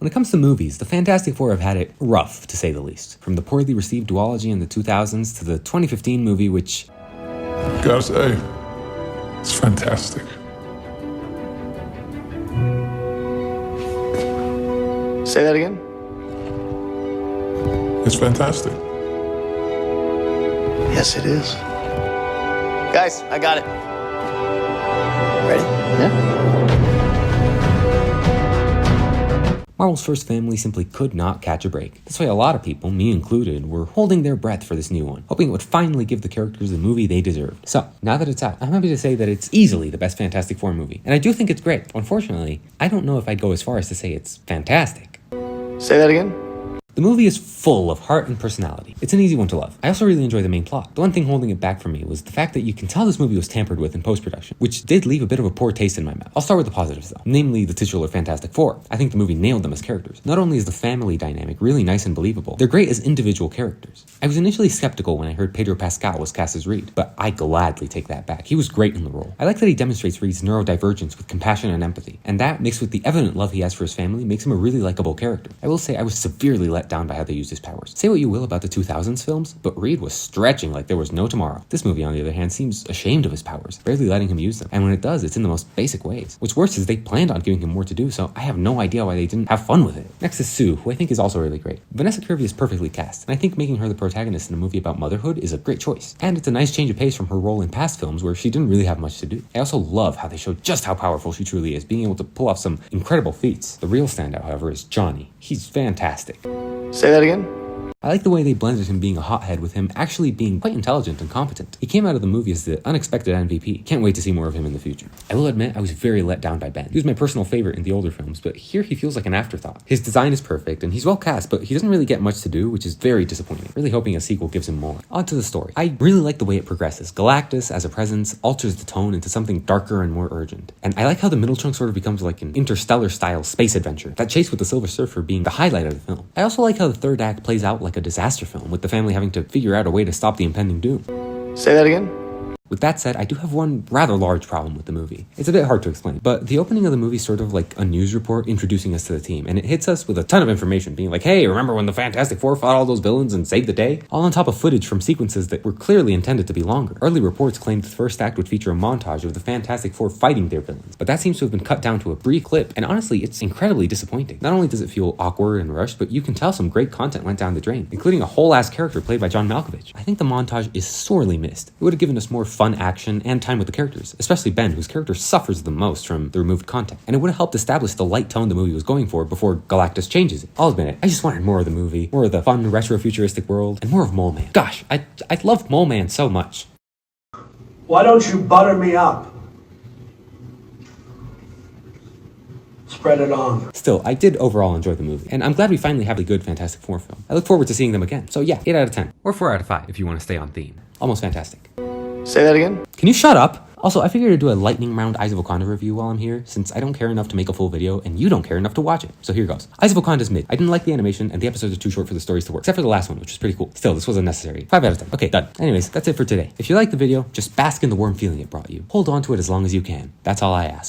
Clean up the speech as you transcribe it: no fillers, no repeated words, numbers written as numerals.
When it comes to movies, the Fantastic Four have had it rough, to say the least. From the poorly received duology in the 2000s to the 2015 movie, which... Gotta say, it's fantastic. Say that again? It's fantastic. Yes, it is. Guys, I got it. Ready? Yeah. Marvel's first family simply could not catch a break. That's why a lot of people, me included, were holding their breath for this new one, hoping it would finally give the characters the movie they deserved. So, now that it's out, I'm happy to say that it's easily the best Fantastic Four movie, and I do think it's great. Unfortunately, I don't know if I'd go as far as to say it's fantastic. Say that again? The movie is full of heart and personality. It's an easy one to love. I also really enjoy the main plot. The one thing holding it back for me was the fact that you can tell this movie was tampered with in post-production, which did leave a bit of a poor taste in my mouth. I'll start with the positives though, namely the titular Fantastic Four. I think the movie nailed them as characters. Not only is the family dynamic really nice and believable, they're great as individual characters. I was initially skeptical when I heard Pedro Pascal was cast as Reed, but I gladly take that back. He was great in the role. I like that he demonstrates Reed's neurodivergence with compassion and empathy, and that, mixed with the evident love he has for his family, makes him a really likable character. I will say I was severely let down by how they used his powers. Say what you will about the 2000s films, but Reed was stretching like there was no tomorrow. This movie, on the other hand, seems ashamed of his powers, barely letting him use them, and when it does, it's in the most basic ways. What's worse is they planned on giving him more to do, so I have no idea why they didn't have fun with it. Next is Sue, who I think is also really great. Vanessa Kirby is perfectly cast, and I think making her the protagonist in a movie about motherhood is a great choice. And it's a nice change of pace from her role in past films where she didn't really have much to do. I also love how they show just how powerful she truly is, being able to pull off some incredible feats. The real standout, however, is Johnny. He's fantastic. Say that again? I like the way they blended him being a hothead with him actually being quite intelligent and competent. He came out of the movie as the unexpected MVP. Can't wait to see more of him in the future. I will admit I was very let down by Ben. He was my personal favorite in the older films, but here he feels like an afterthought. His design is perfect and he's well cast, but he doesn't really get much to do, which is very disappointing. Really hoping a sequel gives him more. On to the story. I really like the way it progresses. Galactus, as a presence, alters the tone into something darker and more urgent. And I like how the Middle Trunk sort of becomes like an interstellar-style space adventure. That chase with the Silver Surfer being the highlight of the film. I also like how the third act plays out like a disaster film, with the family having to figure out a way to stop the impending doom. Say that again? With that said, I do have one rather large problem with the movie. It's a bit hard to explain, but the opening of the movie is sort of like a news report introducing us to the team, and it hits us with a ton of information, being like, hey, remember when the Fantastic Four fought all those villains and saved the day? All on top of footage from sequences that were clearly intended to be longer. Early reports claimed the first act would feature a montage of the Fantastic Four fighting their villains, but that seems to have been cut down to a brief clip, and honestly, it's incredibly disappointing. Not only does it feel awkward and rushed, but you can tell some great content went down the drain, including a whole-ass character played by John Malkovich. I think the montage is sorely missed. It would have given us more fun action and time with the characters, especially Ben, whose character suffers the most from the removed content, and it would have helped establish the light tone the movie was going for before Galactus changes it. I'll admit it, I just wanted more of the movie, more of the fun, retro-futuristic world, and more of Mole Man. Gosh, I loved Mole Man so much. Why don't you butter me up? Spread it on. Still, I did overall enjoy the movie, and I'm glad we finally have a good Fantastic Four film. I look forward to seeing them again. So yeah, 8 out of 10, or 4 out of 5 if you want to stay on theme. Almost fantastic. Say that again? Can you shut up? Also, I figured I'd do a lightning round Eyes of Wakanda review while I'm here, since I don't care enough to make a full video, and you don't care enough to watch it. So here goes. Eyes of Wakanda is mid. I didn't like the animation, and the episodes are too short for the stories to work, except for the last one, which was pretty cool. Still, this was unnecessary. 5 out of 10. Okay, done. Anyways, that's it for today. If you liked the video, just bask in the warm feeling it brought you. Hold on to it as long as you can. That's all I ask.